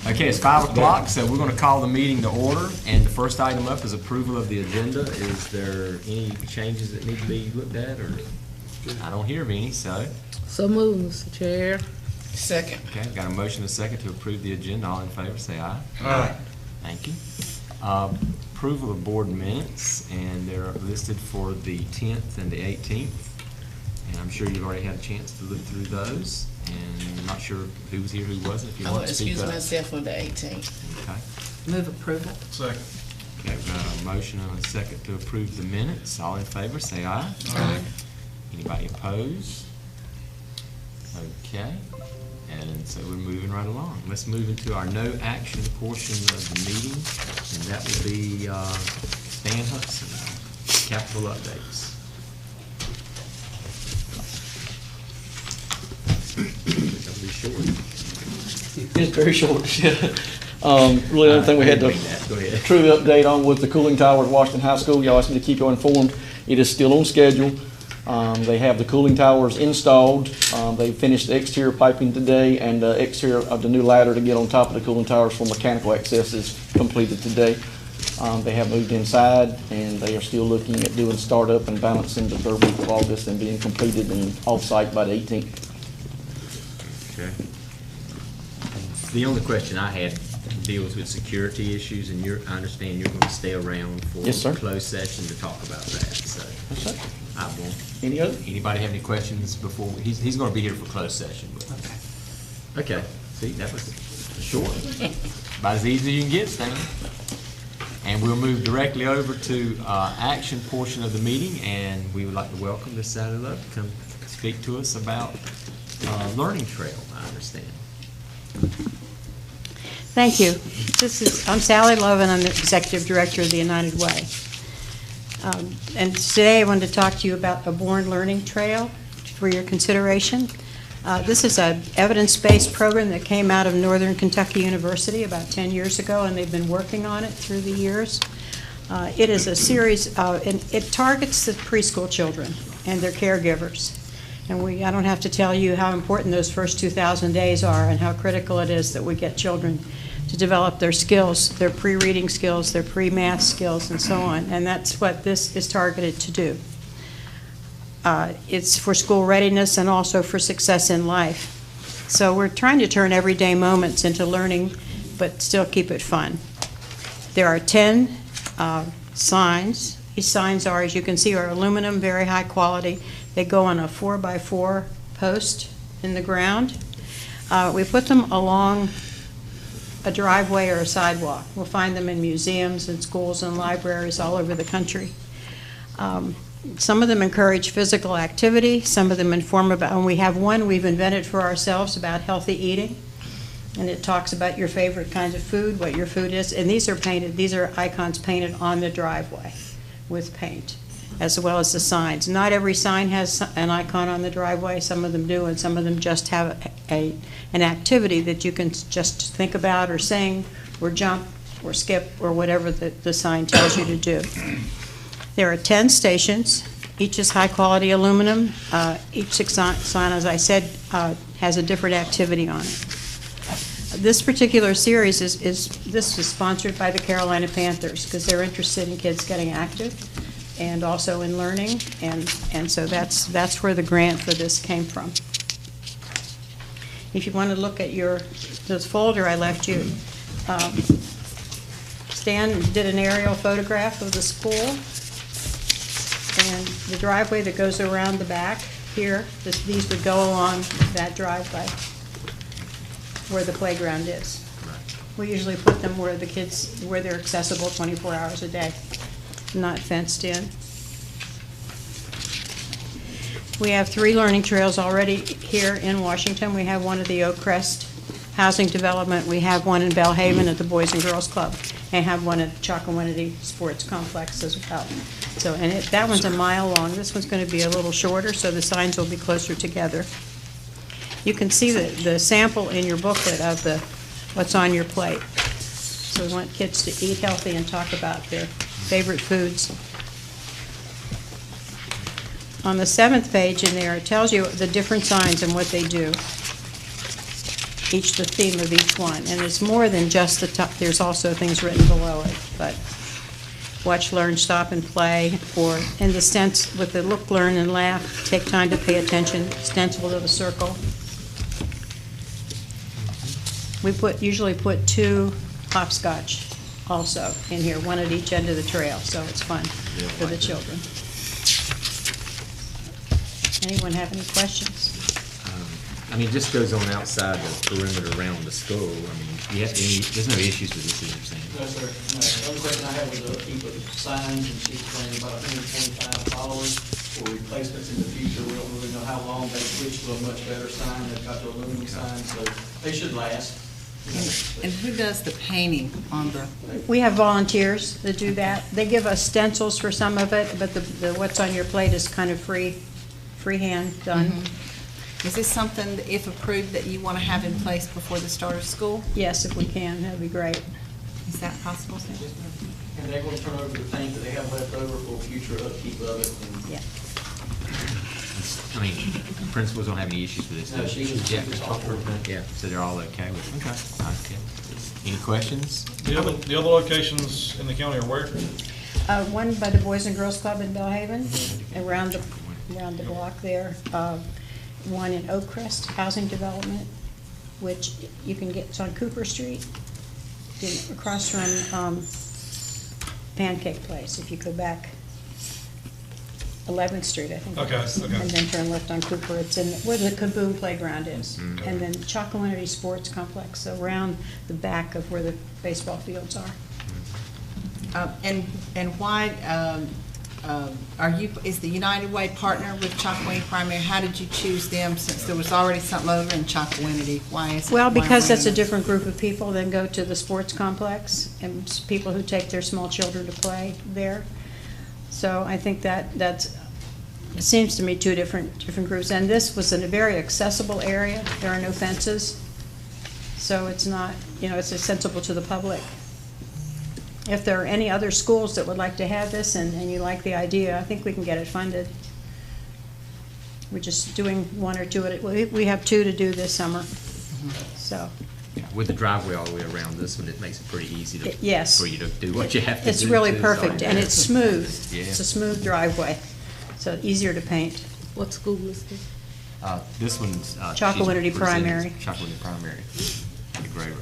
Okay, it's 5 o'clock, so we're going to call the meeting to order. And the first item up is approval of the agenda. Is there any changes that need to be looked at, or I don't hear of any, so. So moved, Mr. Chair. Second. Okay, got a motion and a second to approve the agenda. All in favor, say aye. Aye. Thank you. Approval of board minutes, and they're listed for the 10th and the 18th. And I'm sure you've already had a chance to look through those. And I'm not sure who was here, who wasn't. If you I want will to speak excuse up. myself on the 18th. Okay. Move approval. Second. Okay, we've got a motion and a second to approve the minutes. All in favor, say aye. Aye. Anybody opposed? Okay, and so we're moving right along. Let's move into our no action portion of the meeting, and that will be Stan Hudson, capital updates. That'll be short. It's very short, yeah. Really, the only thing we had to Go ahead. true update on was the cooling tower at Washington High School. Y'all asked me to keep you informed. It is still on schedule. They have the cooling towers installed. They finished the exterior piping today, and the exterior of the new ladder to get on top of the cooling towers for mechanical access is completed today. They have moved inside, and they are still looking at doing startup and balancing the third week of August and being completed and off-site by the 18th. Okay. The only question I had deals with security issues, and I understand you're going to stay around for Yes, sir. closed session to talk about that, so. Yes, sir. I won't. Any other? Anybody have any questions before, he's going to be here for closed session. Okay, see, that was short. About as easy as you can get, Stan. And we'll move directly over to action portion of the meeting, and we would like to welcome Ms. Sally Love to come speak to us about Learning Trail, I understand. Thank you. I'm Sally Love, and I'm the Executive Director of the United Way. And today I wanted to talk to you about a Born Learning Trail for your consideration. This is an evidence-based program that came out of Northern Kentucky University about 10 years ago, and they've been working on it through the years. It is a series, and it targets the preschool children and their caregivers. And I don't have to tell you how important those first 2,000 days are and how critical it is that we get children to develop their skills, their pre-reading skills, their pre-math skills, and so on. And that's what this is targeted to do. It's for school readiness and also for success in life. So we're trying to turn everyday moments into learning, but still keep it fun. There are 10 signs. These signs are, as you can see, are aluminum, very high quality. They go on a 4x4 post in the ground. We put them along a driveway or a sidewalk. We'll find them in museums and schools and libraries all over the country. Some of them encourage physical activity. Some of them inform about, and we have one we've invented for ourselves about healthy eating. And it talks about your favorite kinds of food, what your food is. And these are painted, these are icons painted on the driveway with paint, as well as the signs. Not every sign has an icon on the driveway. Some of them do, and some of them just have an activity that you can just think about or sing or jump or skip or whatever the sign tells you to do. There are 10 stations. Each is high-quality aluminum. Each sign, as I said, has a different activity on it. This particular series this was sponsored by the Carolina Panthers because they're interested in kids getting active and also in learning, and so that's where the grant for this came from. If you want to look at this folder I left you, Stan did an aerial photograph of the school and the driveway that goes around the back here. These would go along that driveway where the playground is. We usually put them where they're accessible 24 hours a day, not fenced in. We have 3 learning trails already here in Washington. We have one at the Oak Crest Housing Development. We have one in Bellhaven at the Boys and Girls Club, and have one at Chocowinity Sports Complex as well. So, and that one's a mile long. This one's going to be a little shorter, so the signs will be closer together. You can see the sample in your booklet of what's on your plate. So we want kids to eat healthy and talk about their favorite foods. On the 7th page in there, it tells you the different signs and what they do. each the theme of each one. And it's more than just the top, there's also things written below it, but watch, learn, stop, and play, or in the sense with the look, learn, and laugh, take time to pay attention, stencible to the circle. We usually put 2 hopscotch also in here, one at each end of the trail, so it's fun for the children. Anyone have any questions? I mean, it just goes on outside the perimeter around the school. I mean, there's no issues with this, as you're saying. No, sir. No. The only question I have was a heap of signs, and she's planning about 125 followers for replacements in the future. We don't really know how long. They switched to a much better sign. They've got the aluminum sign, so they should last. And who does the painting on the, We have volunteers that do that. They give us stencils for some of it, but the what's on your plate is kind of freehand done. is this something, that if approved, that you want to have in place before the start of school? Yes, if we can, that'd be great. Is that possible, Sam? And they're going to turn over the paint that they have left over for future upkeep of it. And Yeah. I mean, principals don't have any issues with this. No, she was- Yeah, she was all for it. yeah, so they're all okay with it. Okay. Any questions? The other locations in the county are where? One by the Boys and Girls Club in Bellhaven, around the block there. One in Oakcrest Housing Development, which you can get, it's on Cooper Street, across from Pancake Place, if you go back 11th Street, I think. it Okay, is. okay. And then turn left on Cooper, it's in where the Kaboom Playground is. And then Chocowinity Sports Complex, around the back of where the baseball fields are. And why, is the United Way partner with Chocowinity Primary? How did you choose them, since there was already something over in Chocowinity? Why is it? Well, why because that's a Raymond? different group of people than go to the sports complex, and people who take their small children to play there. So I think that's, it seems to me, 2 different groups. And this was in a very accessible area. There are no fences. So it's not, it's accessible to the public. If there are any other schools that would like to have this and you like the idea, I think we can get it funded. We're just doing 1 or 2 at it. We have 2 to do this summer, so. Yeah, with the driveway all the way around this one, it makes it pretty easy to, Yes. for you to do what you have to do. It's really too, so- perfect, and it's smooth. Yeah. It's a smooth driveway, so easier to paint. What school is this? This one's. Chocowinity she's presenting Primary. Chocowinity Primary, the Gray Road.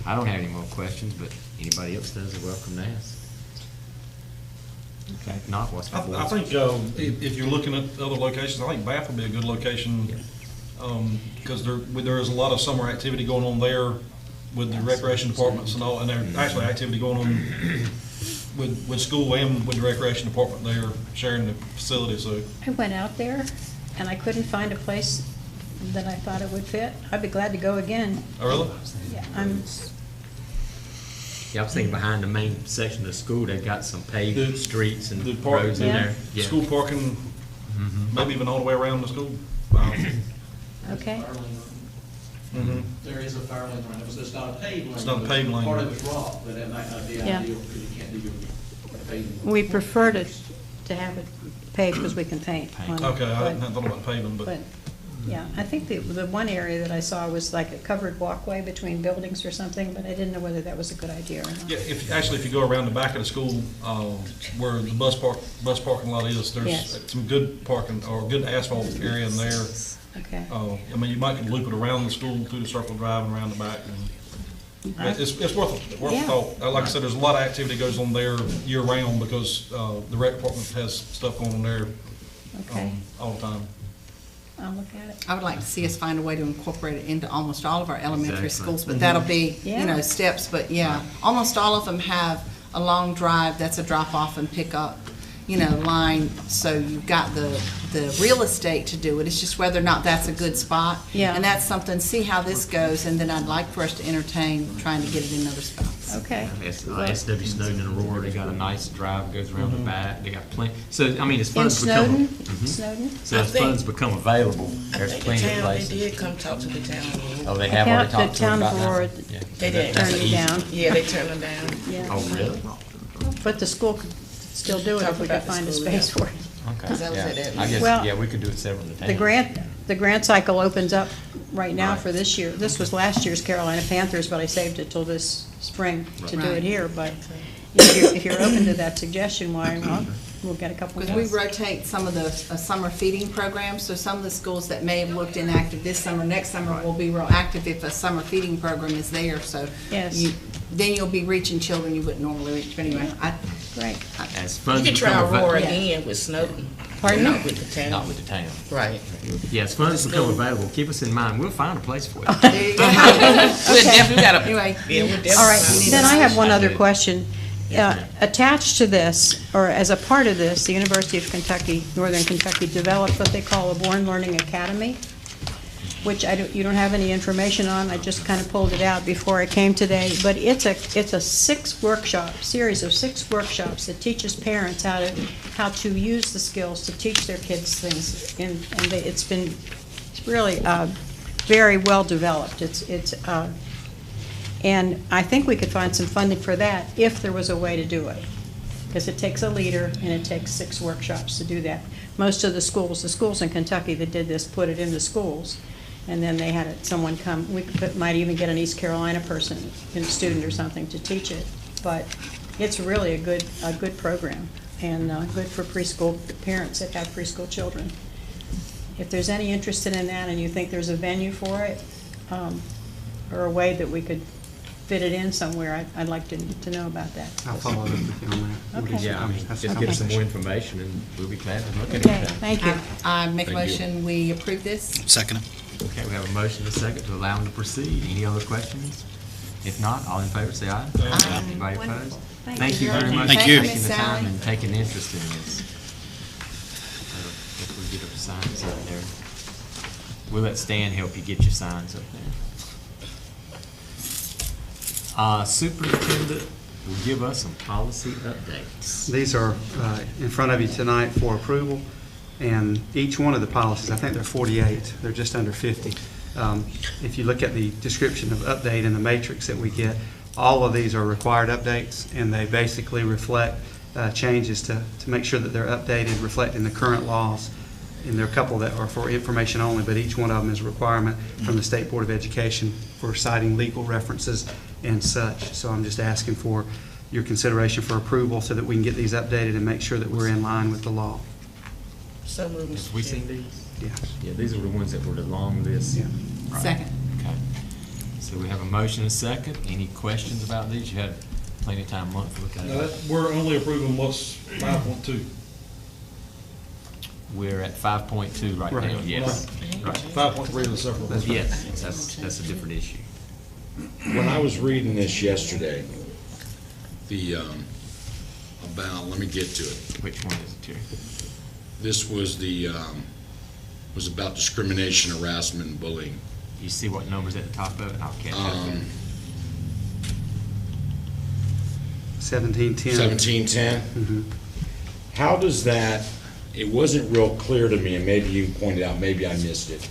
I don't have any more questions, but anybody else does, they're welcome to ask. Okay, if not, what's my I board's? think if you're looking at other locations, I think Bath would be a good location, because there is a lot of summer activity going on there with the recreation departments and all, and there's actually activity going on with school and with the recreation department. They're sharing the facility, so. I went out there, and I couldn't find a place that I thought it would fit. I'd be glad to go again. Oh, really? Yeah, Yeah, I was thinking behind the main section of the school, they've got some paved The- streets and the park- roads in Yeah. there. Yeah. School parking, maybe even all the way around the school. okay. Mhm. there is a fire lane around it, so it's not a paved lane. It's not a paved lane. Part of it's rock, but that might not be Yeah. ideal, because you can't do your paving. We prefer to have it paved because we can paint on it. Okay, I but- hadn't thought about paving, but. But, yeah, I think the one area that I saw was like a covered walkway between buildings or something, but I didn't know whether that was a good idea or not. Yeah, if you go around the back of the school, where the bus parking lot is, there's Yes. some good parking, or good asphalt area in there. Okay. I mean, you might loop it around the school through the circle drive and around the back. And it's worth a Yeah. thought. Like I said, there's a lot of activity goes on there year round, because, the rec department has stuff going on there, Okay, all the time. I'll look at it. I would like to see us find a way to incorporate it into almost all of our elementary Exactly. schools, but that'll be, Yeah. steps, but yeah. Almost all of them have a long drive, that's a drop-off and pick-up, line, so you've got the real estate to do it, it's just whether or not that's a good spot. Yeah. And that's something, see how this goes, and then I'd like for us to entertain trying to get it in other spots. Okay. SW Snowden and Aurora, they got a nice drive, goes around the back, they got plenty, so, I mean, as In funds become. Snowden? Mhm. Snowden? So I as think- funds become available, I there's think the plenty of town, they places. did come talk to the town. Oh, they have already talked to them The about town that? board Yeah. They did. That's turned it easy. down. Yeah, they turned them down. Yeah. Oh, really? But the school could still do it Talk if we could about the find a school, space yeah. for it. Okay, 'Cause that was yeah. at I guess, Well, yeah, we could do it several in the town. The grant cycle opens up right now Right. for this year. This was last year's Carolina Panthers, but I saved it till this spring to do Right. it here. But if you're open to that suggestion, why, well, we'll get a couple Because we more. rotate some of the summer feeding programs, so some of the schools that may have looked inactive this summer, next summer will be real active if a summer feeding program is there, so. Yes. Then you'll be reaching children you wouldn't normally reach, but anyway, Great. As You funds can try become Aurora available, again with Snowden. Pardon me? Not with the town. not with the town. Right. Yeah, as funds become available, keep us in mind. We'll find a place for you. there you go. We'll definitely gotta, Anyway. yeah, we'll definitely. All right, find then I have one other do. question. Yes, ma'am. Attached to this, or as a part of this, the University of Kentucky, Northern Kentucky developed what they call a Born Learning Academy, which you don't have any information on. I just kind of pulled it out before I came today. But it's a series of six workshops that teaches parents how to use the skills to teach their kids things. And it's been really very well developed. And I think we could find some funding for that if there was a way to do it. Because it takes a leader and it takes 6 workshops to do that. Most of the schools in Kentucky that did this put it in the schools. And then they had someone come, might even get an East Carolina person, a student or something, to teach it. But it's really a good program and good for preschool parents that have preschool children. If there's any interest in that and you think there's a venue for it, or a way that we could fit it in somewhere, I'd like to know about that. I'll follow up with you on that. Okay. Yeah, I mean, That's just a give us some more conversation. information and we'll be glad to look at Okay, it. thank you. I make a Thank you. motion, we approve this. Second. Okay, we have a motion and a second to allow them to proceed. Any other questions? If not, all in favor, say aye. Aye. Anybody opposed? Thank Thank you you very very much Thank for you. taking Miss the time Sally. and taking interest in this. If we get our signs up there. We'll let Stan help you get your signs up there. Superintendent will give us some policy updates. These are in front of you tonight for approval, and each one of the policies, I think they're 48, they're just under 50. If you look at the description of update in the matrix that we get, all of these are required updates, and they basically reflect changes to make sure that they're updated, reflecting the current laws. And there are a couple that are for information only, but each one of them is a requirement from the State Board of Education for citing legal references and such. So I'm just asking for your consideration for approval so that we can get these updated and make sure that we're in line with the law. So moved, Have Mr. we Chair. seen these? Yeah. Yeah, these are the ones that were the long list. Yeah. Right. Second. Okay. So we have a motion and a second. Any questions about these? You had plenty of time, month to look at Now, it. that, we're only approving what's 5.2. We're at 5.2 right Right. now, yes. Right. 5.3 is a separate one. Yes, that's a different issue. When I was reading this yesterday, let me get to it. Which one is it, Terry? This was was about discrimination, harassment, and bullying. You see what number's at the top of it? I'll catch up. 1710. 1710. Mhm. How does that, it wasn't real clear to me, and maybe you pointed out, maybe I missed it.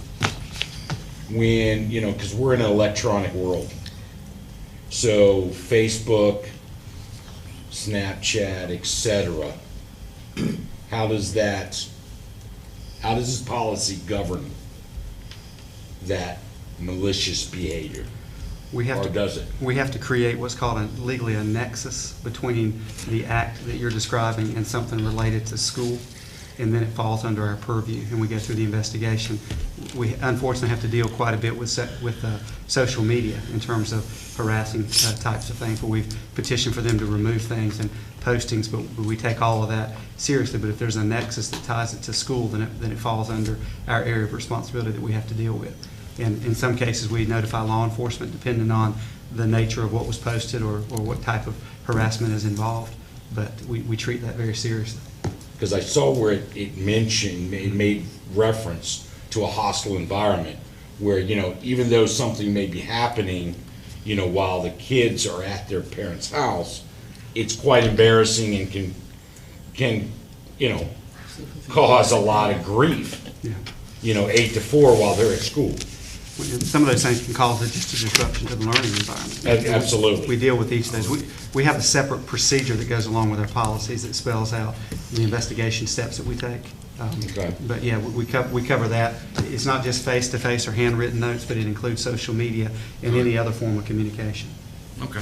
When, because we're in an electronic world. So Facebook, Snapchat, et cetera, how does this policy govern that malicious behavior? We have Or to, does it? we have to create what's called legally a nexus between the act that you're describing and something related to school, and then it falls under our purview, and we go through the investigation. We unfortunately have to deal quite a bit with social media in terms of harassing types of things, where we've petitioned for them to remove things and postings, but we take all of that seriously. But if there's a nexus that ties it to school, then it falls under our area of responsibility that we have to deal with. And in some cases, we notify law enforcement depending on the nature of what was posted or what type of harassment is involved. But we treat that very seriously. Because I saw where it made reference to a hostile environment where, even though something may be happening, while the kids are at their parents' house, it's quite embarrassing and can cause a lot of grief, Yeah. 8 to 4 while they're at school. Some of those things can cause just a disruption to the learning environment. Absolutely. We deal with each of those. We have a separate procedure that goes along with our policies that spells out the investigation steps that we take. Okay. But yeah, we cover that. it's not just face-to-face or handwritten notes, but it includes social media and any other form of communication. Okay.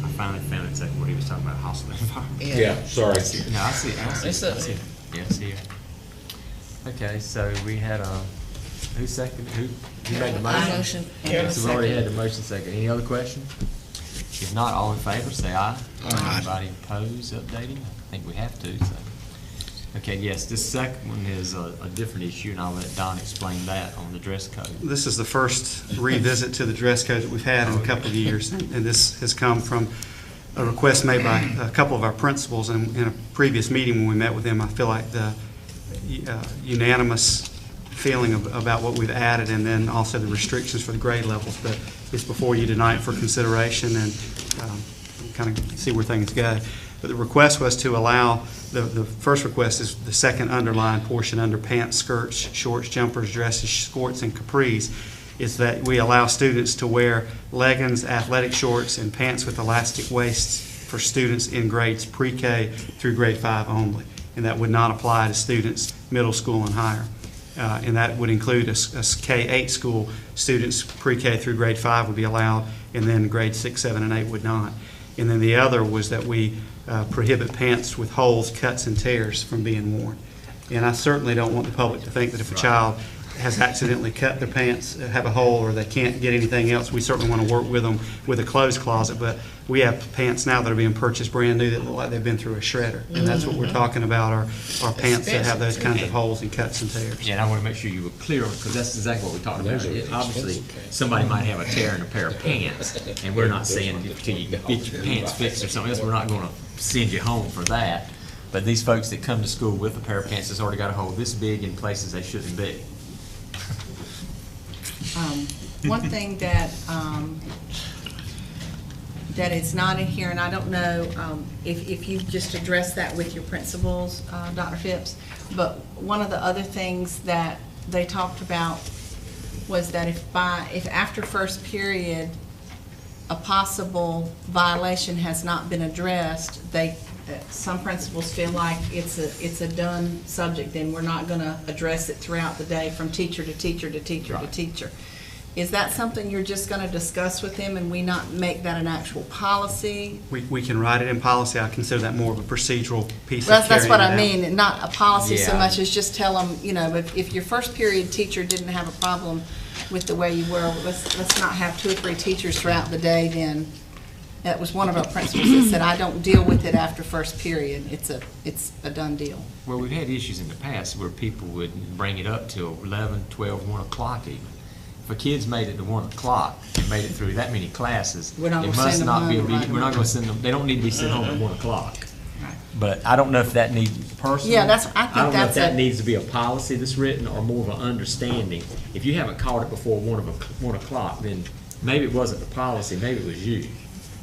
I finally found exactly what he was talking about, hostile environment. Yeah, sorry. No, I see, I see. It's I see. Yeah, I see it. Okay, so we had who seconded, who made the motion? Motion. Okay, so we already had the motion second. Any other questions? If not, all in favor, say aye. Anybody opposed, updating? I think we have to, so. Okay, yes, this second one is a different issue, and I'll let Don explain that on the dress code. This is the first revisit to the dress code that we've had in a couple of years, and this has come from a request made by a couple of our principals. And in a previous meeting when we met with them, I feel like the unanimous feeling about what we've added, and then also the restrictions for the grade levels. But it's before you tonight for consideration and kind of see where things go. But the request was to allow, the first request is the second underlined portion under pants, skirts, shorts, jumpers, dresses, skirts, and capris, is that we allow students to wear leggings, athletic shorts, and pants with elastic waists for students in grades pre-K through grade 5 only. And that would not apply to students middle school and higher. And that would include a K-8 school. Students pre-K through grade 5 would be allowed, and then grade 6, 7, and 8 would not. And then the other was that we prohibit pants with holes, cuts, and tears from being worn. And I certainly don't want the public to think that if a child has accidentally cut their pants, have a hole, or they can't get anything else, we certainly want to work with them with a clothes closet. But we have pants now that are being purchased brand new that look like they've been through a shredder. And that's what we're talking about, our pants that have those kinds of holes and cuts and tears. Yeah, and I want to make sure you were clear, because that's exactly what we're talking about. Obviously, somebody might have a tear in a pair of pants, and we're not saying until you get your pants fixed or something else, we're not going to send you home for that. But these folks that come to school with a pair of pants that's already got a hole this big in places they shouldn't be. One thing that that is not in here, and I don't know if you just addressed that with your principals, Dr. Phipps, but one of the other things that they talked about was that if after first period a possible violation has not been addressed, some principals feel like it's a done subject, and we're not going to address it throughout the day from teacher to teacher to teacher to teacher. Is that something you're just going to discuss with them, and we not make that an actual policy? We can write it in policy. I consider that more of a procedural piece of That's carrying what it I out. mean, not a policy so Yeah. much as just tell them, if your first period teacher didn't have a problem with the way you were, let's not have 2 or 3 teachers throughout the day then. That was one of our principals that said, I don't deal with it after first period. It's a done deal. Well, we've had issues in the past where people would bring it up till 11, 12, 1 o'clock even. If a kid's made it to 1 o'clock and made it through that many classes, We're not it gonna must send them not be, home right we're not gonna send them, they don't need to be sent home at 1 o'clock. Right. But I don't know if that needs, personally. Yeah, I think I don't know if that's that a- needs to be a policy that's written or more of an understanding. If you haven't caught it before 1 o'clock, then maybe it wasn't the policy, maybe it was you.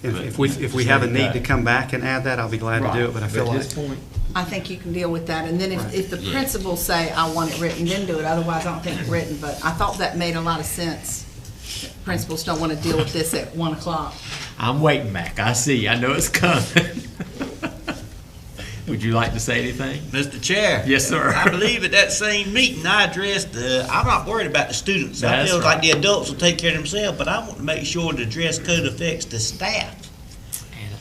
If But we have a just need let to it come back and add that, I'll be glad to do it, but I feel at like this point, I think you can deal with that, and then if the Yeah. principals say, I want it written, then do it, otherwise I don't think it's written, but I thought that made a lot of sense. Principals don't want to deal with this at 1 o'clock. I'm waiting, Mac. I see. I know it's coming. Would you like to say anything? Mr. Chair. Yes, sir. I believe at that same meeting, I addressed, I'm not worried about the students. I That's feel like right. the adults will take care of themselves, but I want to make sure the dress code affects the staff.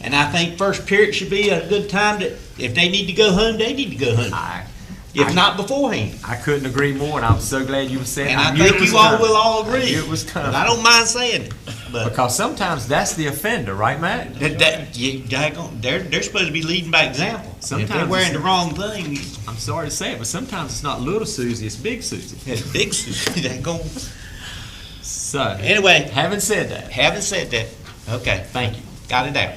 And I think first period should be a good time that, if they need to go home, they need to go home. If not beforehand. I couldn't agree more, and I'm so glad you said. And I knew it think was you all coming. will all I agree. knew it was coming. But I don't mind saying it. But Because sometimes that's the offender, right, Matt? they're supposed to be leading by example. If they're Sometimes wearing it's- the wrong thing, I'm sorry to say it, but sometimes it's not little Susie, it's big Susie. it's big, they're going. So, Anyway, having said that, having said that, okay, thank you. got it out.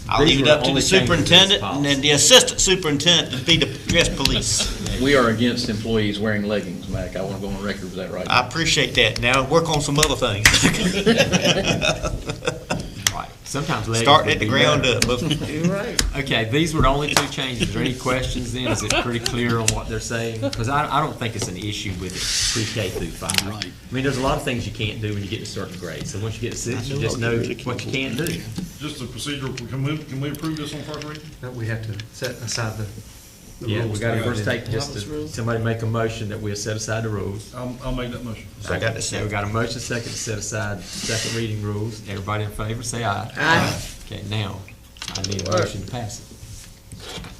I'll These leave it were up to only the changes in this superintendent and policy. then the assistant superintendent to be the dress police. We are against employees wearing leggings, Mac. I want to go on record with that right now. I appreciate that. Now work on some other things. Right. Sometimes leggings Starting would at the be ground better. up. You're right. Okay, these were the only 2 changes. Is there any questions then? Is it pretty clear on what they're saying? Because I don't think it's an issue with it pre-K through 5. Right. I mean, there's a lot of things you can't do when you get to certain grades. So once you get to 6, you just know what you can't do. Just a procedural, can we approve this on first reading? we have to set aside the Yeah, we rules. got to first take Robert's just, rules. somebody make a motion that we'll set aside the rules. I'll make that motion. I got the So we second. got a motion second to set aside second reading rules. Everybody in favor, say aye. Aye. Okay, now, I need a motion to pass it.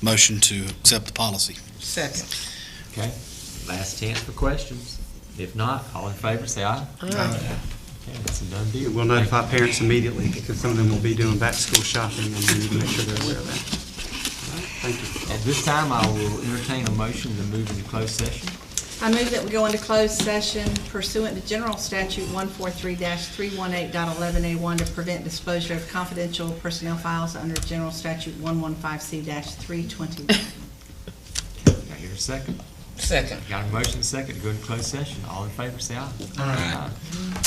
Motion to accept the policy. Second. Okay, last chance for questions. If not, all in favor, say aye. Aye. Okay, that's a done deal. We'll notify parents immediately, because some of them will be doing back-to-school shopping, and we need to make sure they're aware of that. All right, thank you. At this time, I will entertain a motion to move into closed session. I move that we go into closed session pursuant to General Statute 143-318.11A1 to prevent disclosure of confidential personnel files under General Statute 115C-321. Got here a second? Second. Got a motion second to go into closed session. All in favor, say aye. Aye.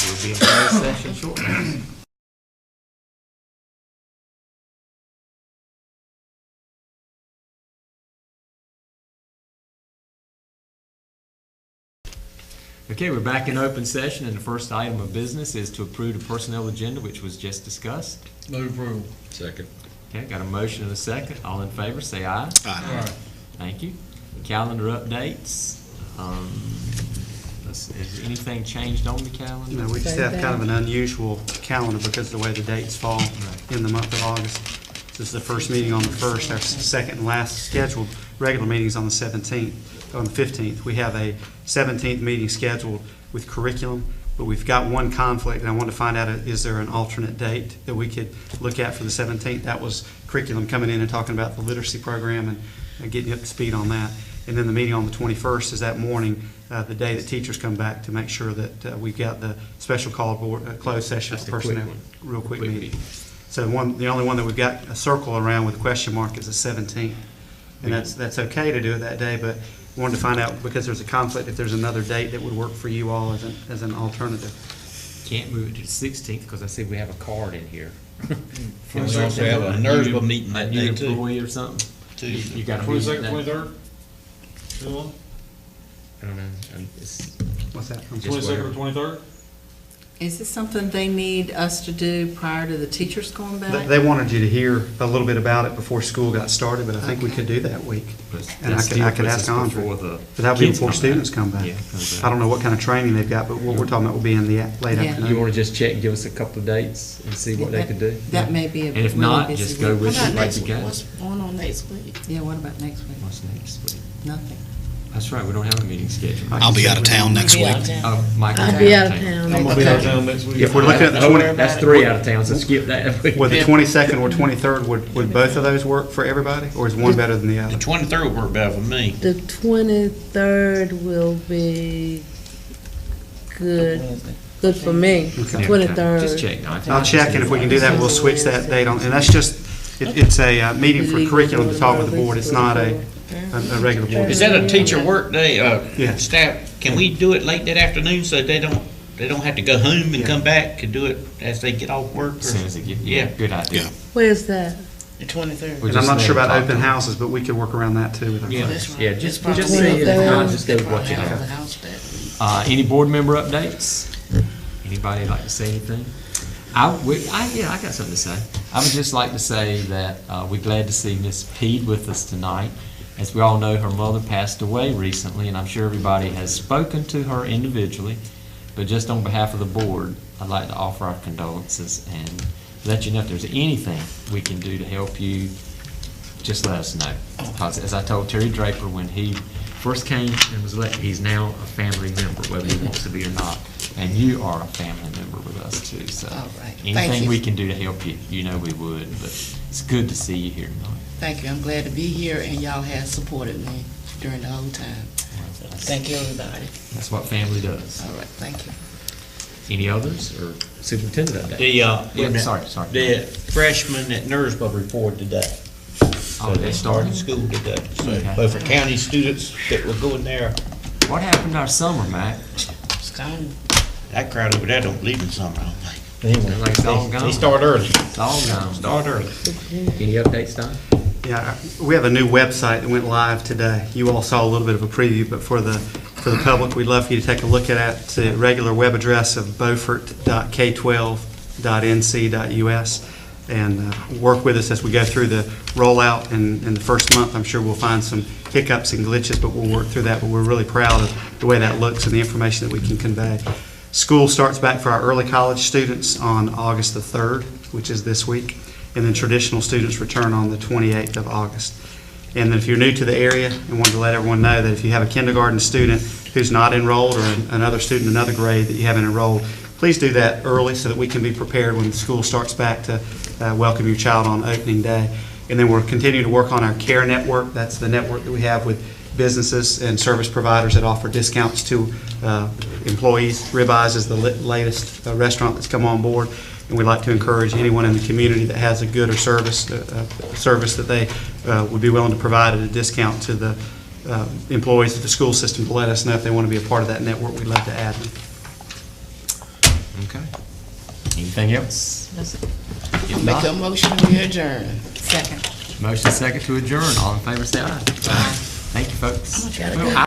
We'll be in closed session shortly. Okay, we're back in open session, and the first item of business is to approve the personnel agenda, which was just discussed. Move approval. Second. Okay, got a motion and a second. All in favor, say aye. Aye. Thank you. Calendar updates. Has anything changed on the calendar? No, we just have kind of an unusual calendar because of the way the dates fall in the month of August. This is the first meeting on the 1st, our second and last scheduled regular meetings on the 17th, on the 15th. We have a 17th meeting scheduled with curriculum, but we've got one conflict, and I wanted to find out, is there an alternate date that we could look at for the 17th? That was curriculum coming in and talking about the literacy program and getting you up to speed on that. And then the meeting on the 21st is that morning, the day that teachers come back, to make sure that we've got the special call board, closed session That's for a quick personnel. one. Real quick Quick meeting. meeting. So the only one that we've got a circle around with a question mark is the 17th. And that's okay to do it that day, but wanted to find out, because there's a conflict, if there's another date that would work for you all as an alternative. Can't move it to the 16th because I said we have a card in here. We also have a NERSBA meeting that A new day, too. employee or something? Tuesday. You got a meeting 22nd, that- 23rd? Either one? I don't know. It's What's that? I'm Just sorry. 22nd or 23rd? Is this something they need us to do prior to the teachers going back? They wanted you to hear a little bit about it before school got started, but I think we could do that week. And I could ask Andre. But that'll be before students come back. Yeah, 'cause, I don't know what kind of training they've got, but what we're talking about will be in the late Yeah. afternoon. You want to just check and give us a couple of dates and see what they could do? That may be a And if really not, busy just go week. with How it about like next you week? got. What's going on next week? Yeah, what about next week? What's next week? Nothing. That's right, we don't have a meeting scheduled. I'll be out of town next Be week. out of town. Michael's I'll be out of town. I'm gonna be out of town next week. If we're looking at the 20, That's 3 out of town, so skip that. would the 22nd or 23rd, would both of those work for everybody, or is one better than the The other? 23rd will work better for me. The 23rd will be good, good for me, Yeah, okay. 23rd. Just check. No, I think I'll check, and if we can do that, we'll switch that date on, and that's just, it's a meeting for curriculum to talk with the board, it's not a regular board. Is that a teacher work day, Yeah. staff, can we do it late that afternoon so they don't have to go home and Yeah. come back, could do it as they get off work? As or- soon as it gets, Yeah. good idea. Yeah. Where's that? The 23rd. We'll And I'm just not let sure them about talk open to them. houses, but we could work around that too with our Yeah, folks. That's right. yeah, It's just probably say it, if not, Thursday. just go with what you Probably have. the house that week. Any board member updates? Anybody like to say anything? I got something to say. I would just like to say that we're glad to see Miss Peed with us tonight. As we all know, her mother passed away recently, and I'm sure everybody has spoken to her individually. But just on behalf of the board, I'd like to offer our condolences and let you know if there's anything we can do to help you, just let us know. Because as I told Terry Draper when he first came and was elected, he's now a family member, whether he wants to be or not. And you are a family member with us too, so. All right. Thank Anything you. we can do to help you, you know we would, but it's good to see you here tonight. Thank you. I'm glad to be here, and y'all have supported me during the whole time. Thank you, everybody. That's what family does. All right, thank you. Any others, or superintendent update? The, Sorry. the freshmen at NERSBA report today. Oh, So they they started? started school today. So Okay. Beaufort County students that were going there, What happened to our summer, Mac? It's gone. that crowd over there don't believe in summer, I don't think. Like it's all gone. They start early. It's all gone. Start early. Any updates, Don? Yeah, we have a new website that went live today. You all saw a little bit of a preview, but for the public, we'd love for you to take a look at it. It's a regular web address of beaufort.k12.nc.us. and work with us as we go through the rollout. And in the first month, I'm sure we'll find some hiccups and glitches, but we'll work through that. But we're really proud of the way that looks and the information that we can convey. School starts back for our early college students on August the 3rd, which is this week, and then traditional students return on the 28th of August. And then if you're new to the area, I wanted to let everyone know that if you have a kindergarten student who's not enrolled, or another student in another grade that you haven't enrolled, please do that early so that we can be prepared when the school starts back to welcome your child on opening day. And then we're continuing to work on our CARE network. That's the network that we have with businesses and service providers that offer discounts to employees. Ribeyes is the latest restaurant that's come on board, and we'd like to encourage anyone in the community that has a good or service that they would be willing to provide at a discount to the employees of the school system to let us know if they want to be a part of that network. We'd love to add them. Okay. Anything else? If Make a not, motion, we adjourn. Second. motion second to adjourn. All in favor, say aye. Thank you, folks. Gotta go.